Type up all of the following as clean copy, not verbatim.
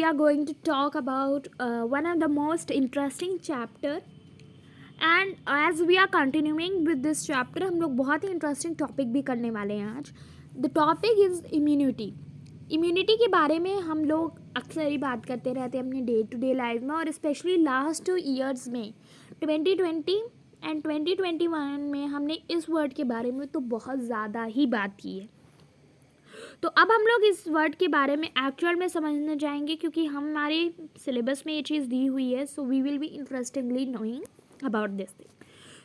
are going to talk about one of the most interesting chapter. And as we are continuing with this chapter, हम लोग बहुत ही interesting topic भी करने वाले हैं आज. The topic is immunity. Immunity के बारे में हम लोग अक्सर ही बात करते रहते हैं अपने डे टू डे लाइफ में, और स्पेशली लास्ट 2 ईयर्स में 2020 एंड 2021 में हमने इस वर्ड के बारे में तो बहुत ज़्यादा ही बात की है. तो अब हम लोग इस वर्ड के बारे में एक्चुअल में समझने जाएंगे, क्योंकि हमारे सिलेबस में ये चीज़ दी हुई है. So we will be interestingly knowing about this thing.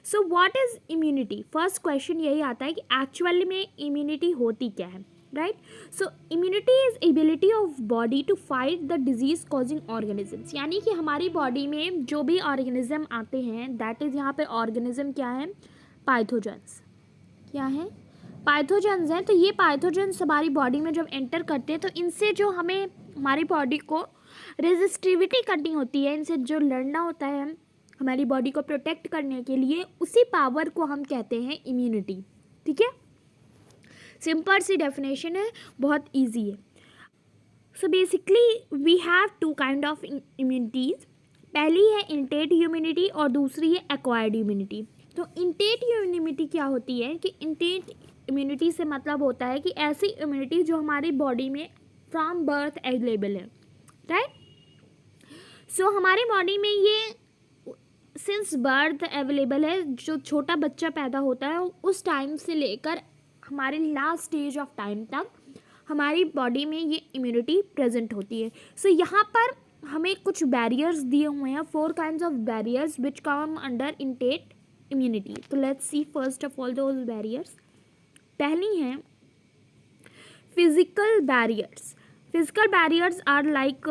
So what is immunity? First question यही आता है कि एक्चुअली में इम्यूनिटी होती क्या है, right? So immunity is ability of body to fight the disease causing organisms. यानी कि हमारी बॉडी में जो भी ऑर्गेनिज्म आते हैं, दैट इज़ यहाँ पे ऑर्गेनिज्म क्या है? पाइथोजेंस. क्या है? पाइथोजेंस हैं. तो ये पाइथोजेंस हमारी बॉडी में जब एंटर करते हैं तो इनसे जो हमें हमारी बॉडी को रेजिस्टिविटी करनी होती है, इनसे जो लड़ना होता है हमारी बॉडी को प्रोटेक्ट करने के लिए, उसी पावर को हम कहते हैं इम्यूनिटी. ठीक है, सिंपल सी डेफिनेशन है, बहुत इजी है. So basically we have 2 kind of immunities. पहली है इनटेट इम्यूनिटी और दूसरी है एक्वायर्ड इम्यूनिटी. तो इनटेट इम्यूनिटी क्या होती है कि इनटेट इम्यूनिटी से मतलब होता है कि ऐसी इम्यूनिटी जो हमारी बॉडी में फ्रॉम बर्थ अवेलेबल है, राइट? सो हमारी बॉडी में ये सिंस बर्थ अवेलेबल है. जो छोटा बच्चा पैदा होता है उस टाइम से लेकर हमारे लास्ट स्टेज ऑफ टाइम तक हमारी बॉडी में ये इम्यूनिटी प्रेजेंट होती है. सो यहाँ पर हमें कुछ बैरियर्स दिए हुए हैं, 4 kinds of barriers which come under innate immunity. तो let's see first of all those barriers. पहली है physical barriers. Physical barriers are like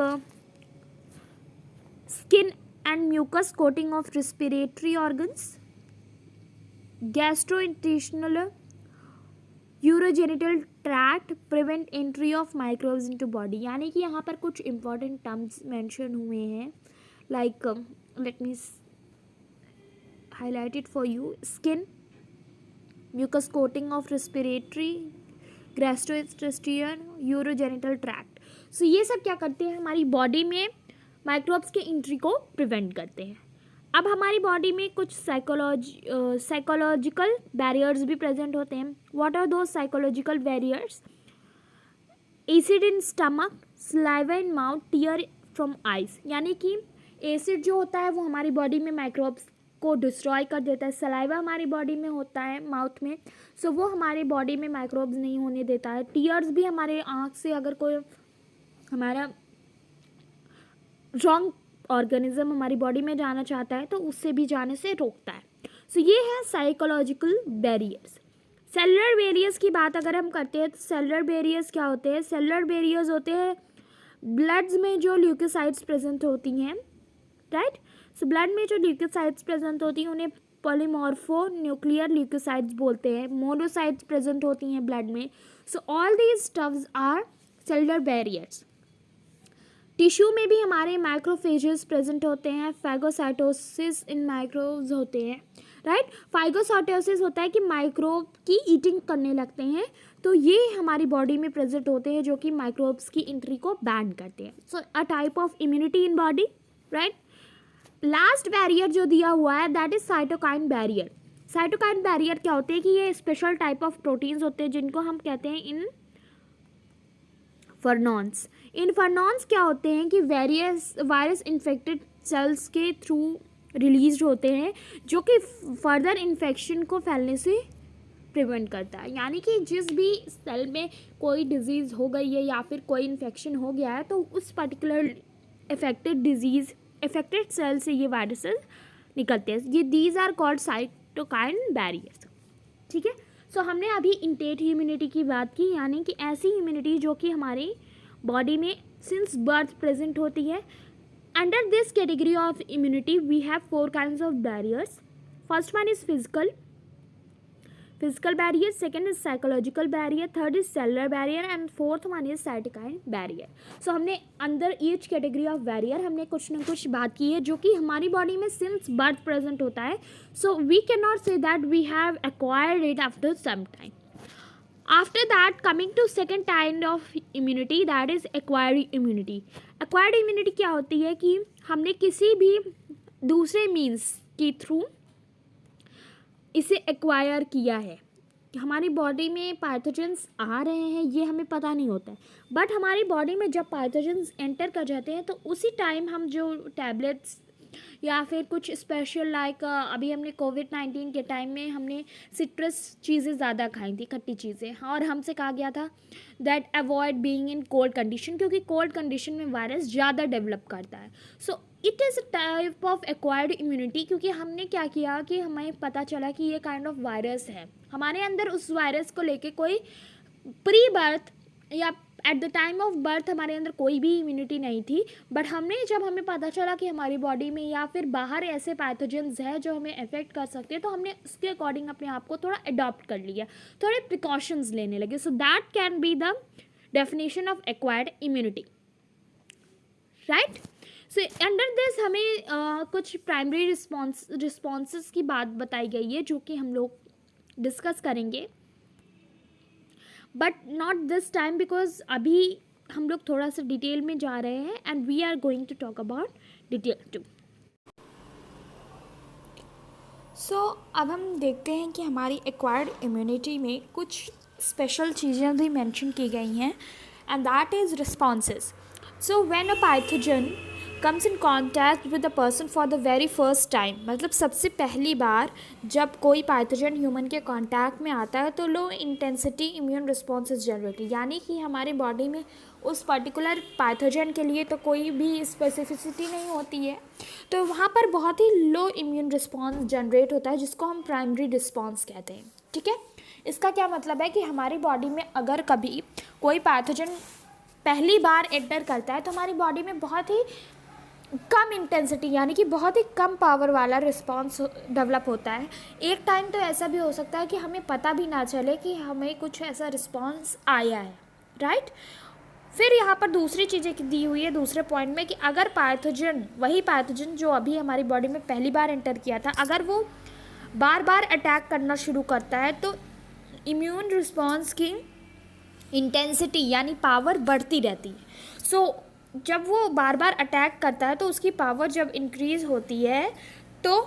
skin and mucus coating of respiratory organs, gastrointestinal, urogenital tract prevent entry of microbes into body. यानी कि यहाँ पर कुछ important terms mention हुए हैं, like let me highlight it for you. Skin, mucus coating of respiratory, gastrointestinal, urogenital tract. So ये सब क्या करते हैं? हमारी बॉडी में माइक्रोब्स के एंट्री को प्रिवेंट करते हैं. अब हमारी बॉडी में कुछ साइकोलॉजिकल बैरियर्स भी प्रेजेंट होते हैं. What are those psychological barriers? Acid in stomach, saliva in mouth, tear from eyes. यानी कि एसिड जो होता है वो हमारी बॉडी में माइक्रोब्स को डिस्ट्रॉय कर देता है. सलाइवा हमारी बॉडी में होता है माउथ में, सो वो हमारी बॉडी में माइक्रोब्स नहीं होने देता है. टीयर्स भी हमारे आँख से अगर कोई हमारा रॉन्ग ऑर्गेनिज्म हमारी बॉडी में जाना चाहता है तो उससे भी जाने से रोकता है. सो ये है साइकोलॉजिकल बैरियर्स. सेलुलर बैरियर्स की बात अगर हम करते हैं तो सेलुलर बैरियर्स क्या होते हैं? सेलुलर बैरियर्स होते हैं ब्लड्स में जो ल्यूकोसाइट्स प्रेजेंट होती हैं, राइट? सो ब्लड में जो ल्यूकोसाइट्स प्रेजेंट होती हैं उन्हें पॉलीमॉर्फो न्यूक्लियर ल्यूकोसाइट्स बोलते हैं. मोनोसाइट्स प्रेजेंट होती हैं ब्लड में. So all these stuffs are cellular barriers. Tissue में भी हमारे माइक्रोफेजेस प्रेजेंट होते हैं. फैगोसाइटोसिस इन माइक्रोब्स होते हैं, राइट? फाइगोसाइटोसिस होता है कि माइक्रोब की ईटिंग करने लगते हैं. तो ये हमारी बॉडी में प्रेजेंट होते हैं जो कि माइक्रोब्स की एंट्री को बैन करते हैं. So a type of immunity in body, right? Last barrier जो दिया हुआ है that is cytokine barrier. Cytokine barrier क्या होते हैं कि ये स्पेशल टाइप ऑफ प्रोटीन्स होते हैं जिनको हम कहते हैं इन्फर्नॉन्स. इन्फर्नॉन्स क्या होते हैं कि वायरस इन्फेक्टेड सेल्स के थ्रू रिलीज होते हैं जो कि फर्दर इन्फेक्शन को फैलने से प्रिवेंट करता है. यानी कि जिस भी सेल में कोई डिजीज़ हो गई है या फिर कोई इन्फेक्शन हो गया है तो उस पर्टिकुलर इफेक्टेड सेल से ये वायरसेस निकलते हैं. ये these are called cytokine barriers. ठीक है, सो हमने अभी इनटेट इम्यूनिटी की बात की, यानी कि ऐसी इम्यूनिटी जो कि हमारी बॉडी में सिंस बर्थ प्रेजेंट होती है. Under this category of immunity we have 4 kinds of barriers. First one is physical barrier, second is psychological barrier, third is cellular barrier and fourth one is cytokine barrier. So हमने अंदर each category of barrier हमने कुछ ना कुछ बात की है जो कि हमारी बॉडी में सिंस बर्थ प्रेजेंट होता है. So we can not say that we have acquired it after some time. After that, coming to second kind of immunity, that is acquired immunity. Acquired immunity क्या होती है कि हमने किसी भी दूसरे मीन्स के थ्रू इसे एक्वायर किया है। हमारी बॉडी में पैथोजेंस आ रहे हैं ये हमें पता नहीं होता है, बट हमारी बॉडी में जब पैथोजेंस एंटर कर जाते हैं तो उसी टाइम हम जो टैबलेट्स या फिर कुछ स्पेशल लाइक अभी हमने कोविड-19 के टाइम में हमने सिट्रस चीज़ें ज़्यादा खाई थी, खट्टी चीज़ें, और हमसे कहा गया था that avoid being in cold condition, क्योंकि कोल्ड कंडीशन में वायरस ज़्यादा डेवलप करता है। So it is a type of acquired immunity, क्योंकि हमने क्या किया कि हमें पता चला कि ये काइंड ऑफ वायरस है, हमारे अंदर उस वायरस को लेके कोई प्री बर्थ या at the time of birth हमारे अंदर कोई भी इम्यूनिटी नहीं थी, बट जब हमें पता चला कि हमारी बॉडी में या फिर बाहर ऐसे पैथोजेंस है जो हमें अफेक्ट कर सकते हैं, तो हमने उसके अकॉर्डिंग अपने आप को थोड़ा अडॉप्ट कर लिया, थोड़े प्रिकॉशंस लेने लगे। So that can be the definition of acquired immunity, right. So under this हमें कुछ प्राइमरी रिस्पॉन्सेस की बात बताई गई है जो कि हम लोग डिस्कस करेंगे, but not this time because अभी हम लोग थोड़ा सा डिटेल में जा रहे हैं and we are going to talk about detail too. So अब हम देखते हैं कि हमारी एक्वायर्ड इम्यूनिटी में कुछ स्पेशल चीज़ें भी मेंशन की गई हैं and that is responses. So when a pathogen comes in contact with the person for the very first time, मतलब सबसे पहली बार जब कोई पैथोजन ह्यूमन के कांटेक्ट में आता है तो low intensity immune responses generate, यानी कि हमारी बॉडी में उस पर्टिकुलर पैथोजन के लिए तो कोई भी स्पेसिफिसिटी नहीं होती है, तो वहाँ पर बहुत ही लो इम्यून रिस्पॉन्स जनरेट होता है जिसको हम प्राइमरी रिस्पॉन्स कहते हैं। ठीक है, इसका क्या मतलब है कि हमारी बॉडी में अगर कभी कोई पैथोजन पहली बार एंटर करता है तो हमारी बॉडी में बहुत ही कम इंटेंसिटी यानी कि बहुत ही कम पावर वाला रिस्पॉन्स डेवलप होता है। एक टाइम तो ऐसा भी हो सकता है कि हमें पता भी ना चले कि हमें कुछ ऐसा रिस्पॉन्स आया है, राइट। फिर यहाँ पर दूसरी चीज़ें दी हुई है दूसरे पॉइंट में कि अगर पैथोजन, वही पैथोजन जो अभी हमारी बॉडी में पहली बार एंटर किया था, अगर वो बार बार अटैक करना शुरू करता है तो इम्यून रिस्पॉन्स की इंटेंसिटी यानी पावर बढ़ती रहती है। सो जब वो बार बार अटैक करता है तो उसकी पावर जब इंक्रीज़ होती है तो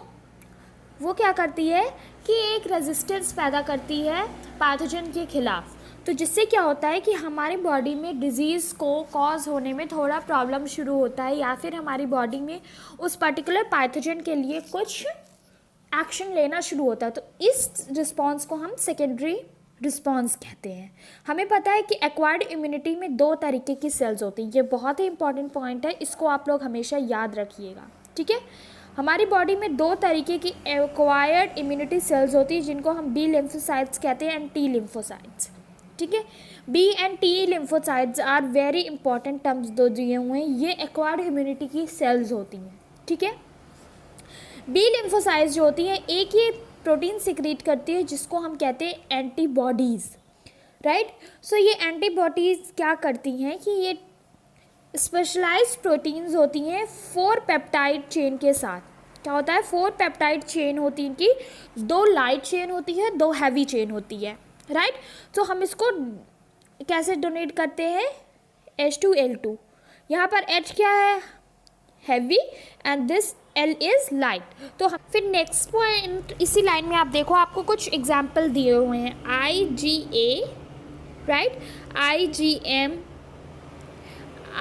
वो क्या करती है कि एक रेजिस्टेंस पैदा करती है पैथोजन के खिलाफ, तो जिससे क्या होता है कि हमारी बॉडी में डिजीज़ को कॉज होने में थोड़ा प्रॉब्लम शुरू होता है या फिर हमारी बॉडी में उस पर्टिकुलर पैथोजन के लिए कुछ एक्शन लेना शुरू होता है। तो इस रिस्पॉन्स को हम सेकेंडरी रिस्पॉन्स कहते हैं। हमें पता है कि एक्वायर्ड इम्यूनिटी में 2 तरीके की सेल्स होती हैं, ये बहुत ही इंपॉर्टेंट पॉइंट है, इसको आप लोग हमेशा याद रखिएगा। ठीक है, हमारी बॉडी में 2 तरीके की एक्वायर्ड इम्यूनिटी सेल्स होती हैं जिनको हम बी लिम्फोसाइट्स कहते हैं एंड टी लिम्फोसाइट्स। ठीक है, B and T lymphocytes are very important terms दो दिए हुए हैं, ये एक्वायर्ड इम्यूनिटी की सेल्स होती हैं। ठीक है, बी लिम्फोसाइट्स जो होती हैं एक ये प्रोटीन सिक्रीट करती है जिसको हम कहते हैं एंटीबॉडीज़, राइट। सो ये एंटीबॉडीज़ क्या करती हैं कि ये स्पेशलाइज्ड प्रोटीन्स होती हैं 4 पेप्टाइड चेन के साथ। क्या होता है, 4 पेप्टाइड चेन होती है कि 2 लाइट चेन होती है, 2 हैवी चेन होती है, राइट। तो हम इसको कैसे डोनेट करते हैं, H2L2, यहाँ पर H क्या है, heavy, and this L is light. तो फिर नेक्स्ट पॉइंट इसी लाइन में आप देखो, आपको कुछ एग्जाम्पल दिए हुए हैं, IgA, राइट, IgM,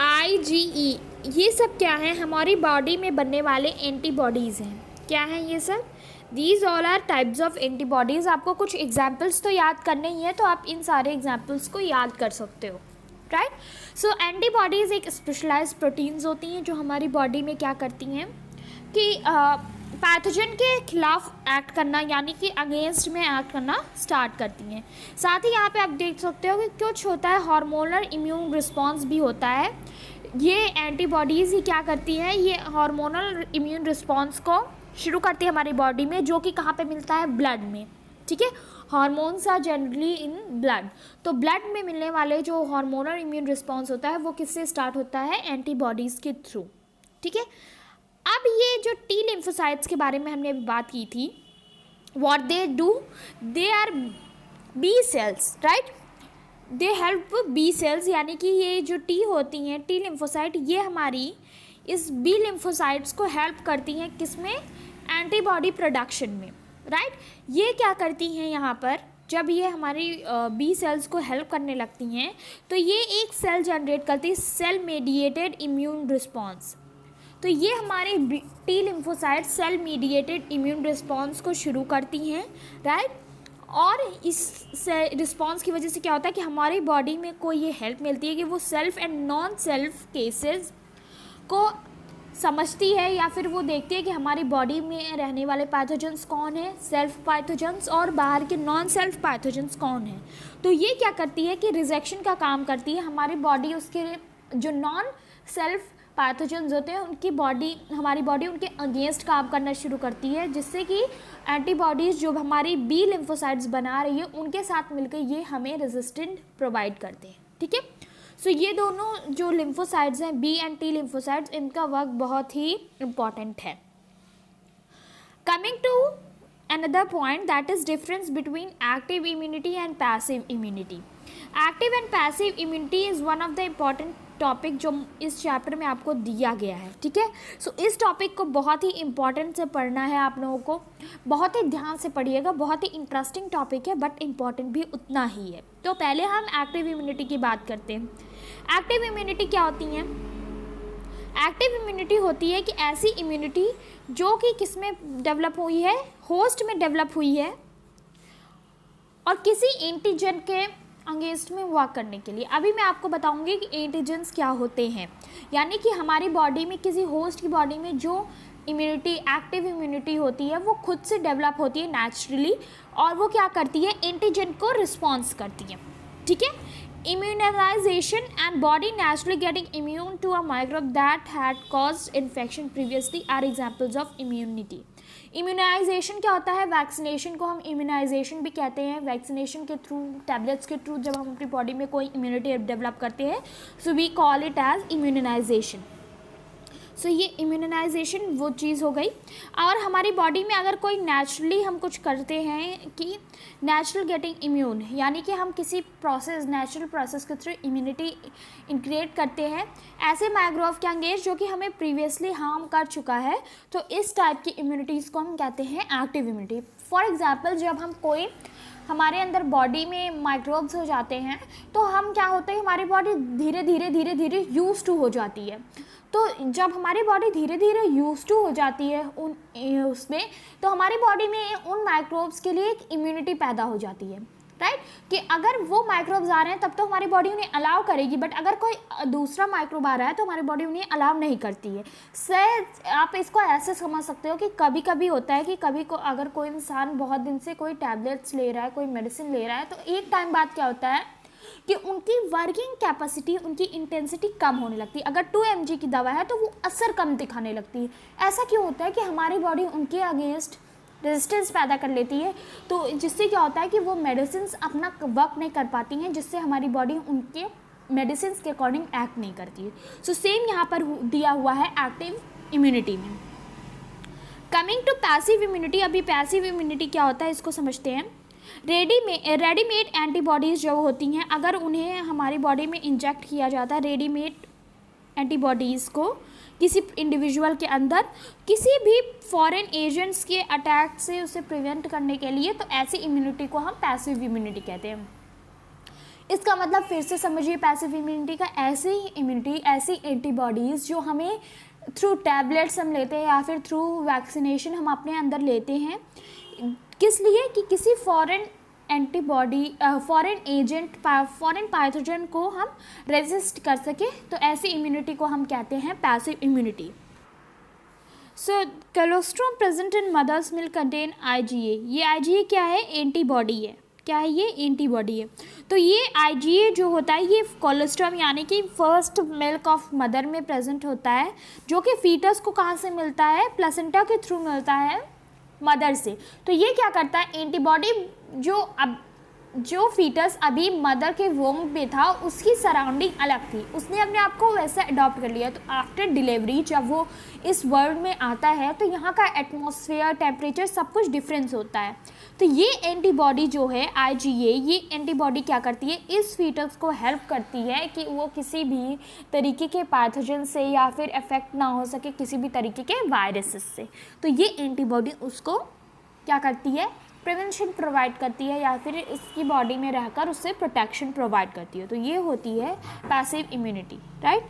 IgE, ये सब क्या है, हमारी बॉडी में बनने वाले एंटीबॉडीज़ हैं। क्या हैं ये सब, these all are types of antibodies. आपको कुछ एग्जाम्पल्स तो याद करने ही है, तो आप इन सारे एग्जाम्पल्स को याद कर सकते हो, राइट। सो एंटीबॉडीज़ एक स्पेशलाइज्ड प्रोटीन्स होती हैं जो हमारी बॉडी में क्या करती हैं कि पैथोजन के खिलाफ एक्ट करना यानी कि अगेंस्ट में एक्ट करना स्टार्ट करती हैं। साथ ही यहाँ पे आप देख सकते हो कि कुछ होता है हार्मोनल इम्यून रिस्पॉन्स भी होता है। ये एंटीबॉडीज़ ही क्या करती हैं, ये हार्मोनल इम्यून रिस्पॉन्स को शुरू करती है हमारी बॉडी में, जो कि कहाँ पे मिलता है, ब्लड में। ठीक है, hormones are generally in blood, तो ब्लड में मिलने वाले जो हार्मोनल इम्यून रिस्पॉन्स होता है वो किससे स्टार्ट होता है, एंटीबॉडीज़ के थ्रू। ठीक है, अब ये जो टी लिम्फोसाइट्स के बारे में हमने अभी बात की थी, what they do, they are B cells, right. They help B cells, यानी कि ये जो टी होती हैं, टी लिम्फोसाइट, ये हमारी इस बी लिम्फोसाइट्स को हेल्प करती हैं किसमें, एंटीबॉडी प्रोडक्शन में, राइट। ये क्या करती हैं यहाँ पर, जब ये हमारी बी सेल्स को हेल्प करने लगती हैं तो ये एक सेल जनरेट करती है, सेल मेडिएटेड इम्यून रिस्पॉन्स। तो ये हमारे T lymphocyte cell mediated immune response को शुरू करती हैं, राइट। और इस रिस्पॉन्स की वजह से क्या होता है कि हमारी बॉडी में कोई ये हेल्प मिलती है कि वो self and non self cases को समझती है, या फिर वो देखती है कि हमारी बॉडी में रहने वाले पैथोजेंस कौन है, सेल्फ पैथोजेंस, और बाहर के नॉन सेल्फ पैथोजेंस कौन है। तो ये क्या करती है कि रिजेक्शन का काम करती है, हमारी बॉडी उसके जो नॉन सेल्फ पैथोजेंस होते हैं उनकी बॉडी, हमारी बॉडी उनके अगेंस्ट काम करना शुरू करती है, जिससे कि एंटीबॉडीज़ जो हमारी बी लिम्फोसाइट्स बना रही है उनके साथ मिलकर ये हमें रेजिस्टेंट प्रोवाइड करते हैं, ठीक है। सो ये दोनों जो लिम्फोसाइट्स हैं, बी एंड टी लिम्फोसाइट्स, इनका वर्क बहुत ही इम्पॉर्टेंट है। Coming to another point, that is difference between active immunity and passive immunity. Active and passive immunity is one of the important topic जो इस चैप्टर में आपको दिया गया है, ठीक है। सो इस टॉपिक को बहुत ही इंपॉर्टेंट से पढ़ना है आप लोगों को, बहुत ही ध्यान से पढ़िएगा, बहुत ही इंटरेस्टिंग टॉपिक है बट इम्पॉर्टेंट भी उतना ही है। तो पहले हम एक्टिव इम्यूनिटी की बात करते हैं। एक्टिव इम्यूनिटी क्या होती है? एक्टिव इम्यूनिटी होती है कि ऐसी इम्यूनिटी जो कि किस में डेवलप हुई है, होस्ट में डेवलप हुई है और किसी एंटीजन के अगेंस्ट में वर्क करने के लिए। अभी मैं आपको बताऊंगी कि एंटीजेंस क्या होते हैं, यानी कि हमारी बॉडी में, किसी होस्ट की बॉडी में जो इम्यूनिटी, एक्टिव इम्यूनिटी होती है वो खुद से डेवलप होती है नेचुरली, और वो क्या करती है, एंटीजन को रिस्पॉन्स करती है, ठीक है। Immunization and body naturally getting immune to a microbe that had caused infection previously are examples of immunity. Immunization क्या होता है? वैक्सीनेशन को हम इम्यूनाइजेशन भी कहते हैं। वैक्सीनेशन के थ्रू, टैबलेट्स के थ्रू जब हम अपनी बॉडी में कोई इम्यूनिटी डेवलप करते हैं, so we call it as immunization. So ये इम्यूनाइजेशन वो चीज़ हो गई। और हमारी बॉडी में अगर कोई नेचुरली हम कुछ करते हैं कि नेचुरल गेटिंग इम्यून, यानी कि हम किसी प्रोसेस, नेचुरल प्रोसेस के थ्रू इम्यूनिटी इनक्रिएट करते हैं ऐसे माइक्रोब के अगेंस्ट जो कि हमें प्रीवियसली हार्म कर चुका है, तो इस टाइप की इम्यूनिटीज़ को हम कहते हैं एक्टिव इम्यूनिटी। फॉर एग्जाम्पल, जब हम कोई हमारे अंदर बॉडी में माइक्रोब्स हो जाते हैं तो हम क्या होते हैं, हमारी बॉडी धीरे धीरे यूज टू हो जाती है। तो जब हमारी बॉडी धीरे धीरे यूज टू हो जाती है उसमें, तो हमारी बॉडी में उन माइक्रोब्स के लिए एक इम्यूनिटी पैदा हो जाती है, राइट। कि अगर वो माइक्रोब्स आ रहे हैं तब तो हमारी बॉडी उन्हें अलाउ करेगी, बट अगर कोई दूसरा माइक्रोब आ रहा है तो हमारी बॉडी उन्हें अलाउ नहीं करती है। आप इसको ऐसे समझ सकते हो कि कभी कभी होता है कि अगर कोई इंसान बहुत दिन से कोई टैबलेट्स ले रहा है, कोई मेडिसिन ले रहा है, तो एक टाइम बाद क्या होता है कि उनकी वर्किंग कैपेसिटी, उनकी इंटेंसिटी कम होने लगती है। अगर 2 mg की दवा है तो वो असर कम दिखाने लगती है। ऐसा क्यों होता है कि हमारी बॉडी उनके अगेंस्ट रेजिस्टेंस पैदा कर लेती है, तो जिससे क्या होता है कि वो मेडिसिन अपना वर्क नहीं कर पाती हैं, जिससे हमारी बॉडी उनके मेडिसिन के अकॉर्डिंग एक्ट नहीं करती है। सो सेम यहाँ पर दिया हुआ है एक्टिव इम्यूनिटी में। कमिंग टू पैसिव इम्यूनिटी, अभी पैसिव इम्यूनिटी क्या होता है इसको समझते हैं। रेडीमेड एंटीबॉडीज़ जो होती हैं, अगर उन्हें हमारी बॉडी में इंजेक्ट किया जाता है, रेडीमेड एंटीबॉडीज़ को किसी इंडिविजुअल के अंदर किसी भी फॉरेन एजेंट्स के अटैक से उसे प्रिवेंट करने के लिए, तो ऐसी इम्यूनिटी को हम पैसिव इम्यूनिटी कहते हैं। इसका मतलब फिर से समझिए, पैसिव इम्यूनिटी का ऐसी इम्यूनिटी, ऐसी एंटीबॉडीज़ जो हमें थ्रू टैबलेट्स हम लेते हैं या फिर थ्रू वैक्सीनेशन हम अपने अंदर लेते हैं, किस लिए कि किसी foreign antibody, foreign agent, foreign pathogen को हम रेजिस्ट कर सके, तो ऐसी इम्यूनिटी को हम कहते हैं passive immunity. So colostrum present in mother's milk contain IgA। ये IgA क्या है? एंटीबॉडी है। क्या है ये? एंटीबॉडी है। तो ये IgA जो होता है, ये कोलेस्ट्रॉम यानी कि फर्स्ट मिल्क ऑफ मदर में प्रेजेंट होता है, जो कि फीटस को कहाँ से मिलता है? प्लेसेंटा के थ्रू मिलता है, मदर से। तो ये क्या करता है? एंटीबॉडी जो अब जो फीटस अभी मदर के वोम में था उसकी सराउंडिंग अलग थी, उसने अपने आप को वैसे अडॉप्ट कर लिया। तो आफ्टर डिलीवरी जब वो इस वर्ल्ड में आता है तो यहाँ का एटमॉस्फेयर, टेम्परेचर, सब कुछ डिफरेंस होता है। तो ये एंटीबॉडी जो है IgA, ये एंटीबॉडी क्या करती है, इस फीटस को हेल्प करती है कि वो किसी भी तरीके के पैथोजन से या फिर अफेक्ट ना हो सके किसी भी तरीके के वायरसेस से। तो ये एंटीबॉडी उसको क्या करती है, प्रिवेंशन प्रोवाइड करती है या फिर इसकी बॉडी में रहकर उससे प्रोटेक्शन प्रोवाइड करती है। तो ये होती है पैसिव इम्यूनिटी, राइट।